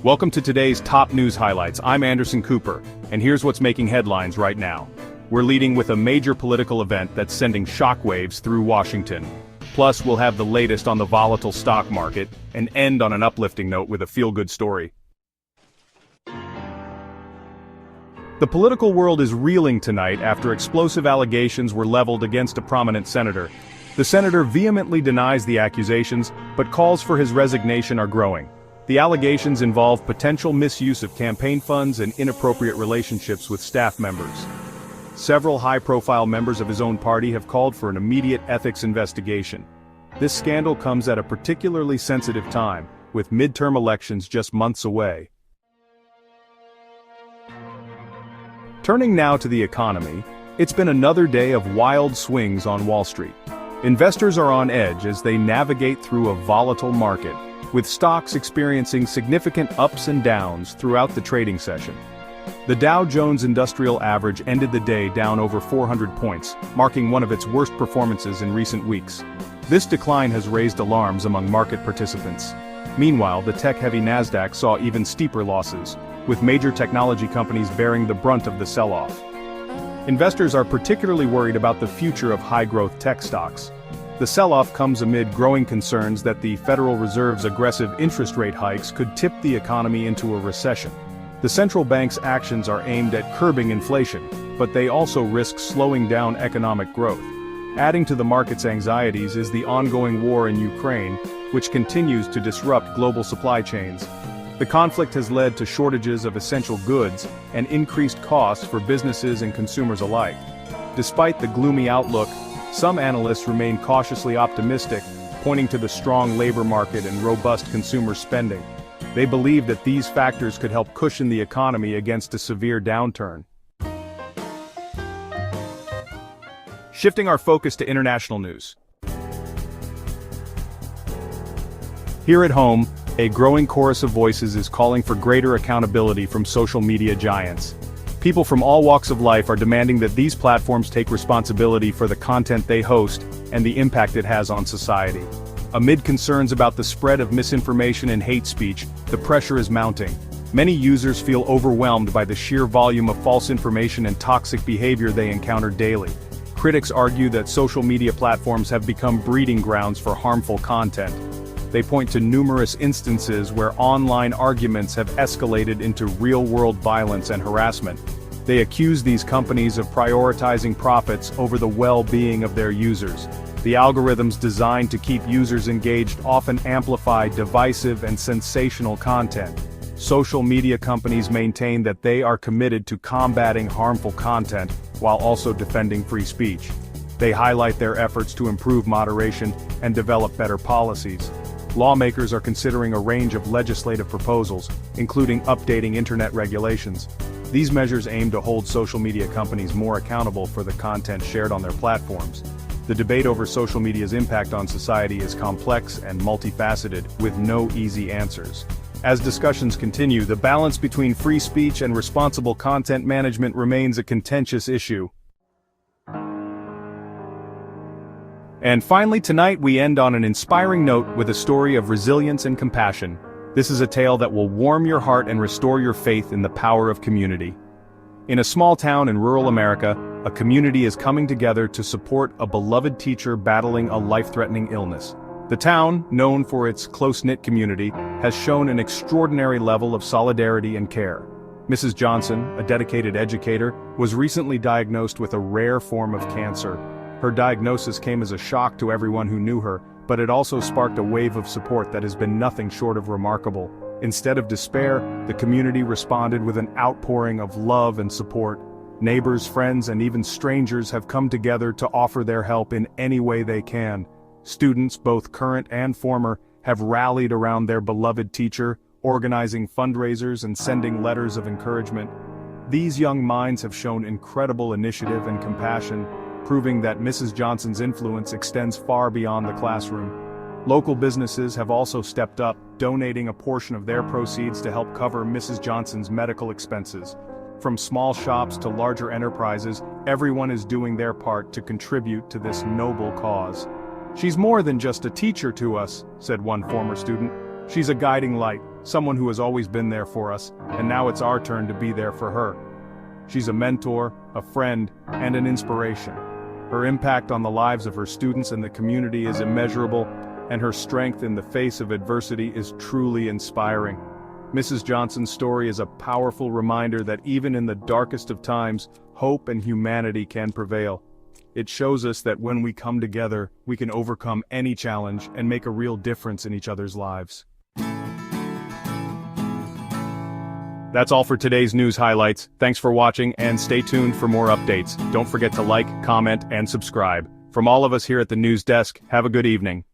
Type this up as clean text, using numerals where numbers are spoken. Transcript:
Welcome to today's top news highlights. I'm Anderson Cooper, and here's what's making headlines right now. We're leading with a major political event that's sending shockwaves through Washington. Plus, we'll have the latest on the volatile stock market, and end on an uplifting note with a feel-good story. The political world is reeling tonight after explosive allegations were leveled against a prominent senator. The senator vehemently denies the accusations, but calls for his resignation are growing. The allegations involve potential misuse of campaign funds and inappropriate relationships with staff members. Several high-profile members of his own party have called for an immediate ethics investigation. This scandal comes at a particularly sensitive time, with midterm elections just months away. Turning now to the economy, it's been another day of wild swings on Wall Street. Investors are on edge as they navigate through a volatile market, with stocks experiencing significant ups and downs throughout the trading session. The Dow Jones Industrial Average ended the day down over 400 points, marking one of its worst performances in recent weeks. This decline has raised alarms among market participants. Meanwhile, the tech-heavy Nasdaq saw even steeper losses, with major technology companies bearing the brunt of the sell-off. Investors are particularly worried about the future of high-growth tech stocks. The sell-off comes amid growing concerns that the Federal Reserve's aggressive interest rate hikes could tip the economy into a recession. The central bank's actions are aimed at curbing inflation, but they also risk slowing down economic growth. Adding to the market's anxieties is the ongoing war in Ukraine, which continues to disrupt global supply chains. The conflict has led to shortages of essential goods and increased costs for businesses and consumers alike. Despite the gloomy outlook, some analysts remain cautiously optimistic, pointing to the strong labor market and robust consumer spending. They believe that these factors could help cushion the economy against a severe downturn. Shifting our focus to international news. Here at home, a growing chorus of voices is calling for greater accountability from social media giants. People from all walks of life are demanding that these platforms take responsibility for the content they host and the impact it has on society. Amid concerns about the spread of misinformation and hate speech, the pressure is mounting. Many users feel overwhelmed by the sheer volume of false information and toxic behavior they encounter daily. Critics argue that social media platforms have become breeding grounds for harmful content. They point to numerous instances where online arguments have escalated into real-world violence and harassment. They accuse these companies of prioritizing profits over the well-being of their users. The algorithms designed to keep users engaged often amplify divisive and sensational content. Social media companies maintain that they are committed to combating harmful content while also defending free speech. They highlight their efforts to improve moderation and develop better policies. Lawmakers are considering a range of legislative proposals, including updating internet regulations. These measures aim to hold social media companies more accountable for the content shared on their platforms. The debate over social media's impact on society is complex and multifaceted, with no easy answers. As discussions continue, the balance between free speech and responsible content management remains a contentious issue. And finally, tonight we end on an inspiring note with a story of resilience and compassion. This is a tale that will warm your heart and restore your faith in the power of community. In a small town in rural America, a community is coming together to support a beloved teacher battling a life-threatening illness. The town, known for its close-knit community, has shown an extraordinary level of solidarity and care. Mrs. Johnson, a dedicated educator, was recently diagnosed with a rare form of cancer. Her diagnosis came as a shock to everyone who knew her, but it also sparked a wave of support that has been nothing short of remarkable. Instead of despair, the community responded with an outpouring of love and support. Neighbors, friends, and even strangers have come together to offer their help in any way they can. Students, both current and former, have rallied around their beloved teacher, organizing fundraisers and sending letters of encouragement. These young minds have shown incredible initiative and compassion, proving that Mrs. Johnson's influence extends far beyond the classroom. Local businesses have also stepped up, donating a portion of their proceeds to help cover Mrs. Johnson's medical expenses. From small shops to larger enterprises, everyone is doing their part to contribute to this noble cause. "She's more than just a teacher to us," said one former student. "She's a guiding light, someone who has always been there for us, and now it's our turn to be there for her. She's a mentor, a friend, and an inspiration. Her impact on the lives of her students and the community is immeasurable, and her strength in the face of adversity is truly inspiring. Mrs. Johnson's story is a powerful reminder that even in the darkest of times, hope and humanity can prevail. It shows us that when we come together, we can overcome any challenge and make a real difference in each other's lives. That's all for today's news highlights. Thanks for watching and stay tuned for more updates. Don't forget to like, comment, and subscribe. From all of us here at the News Desk, have a good evening.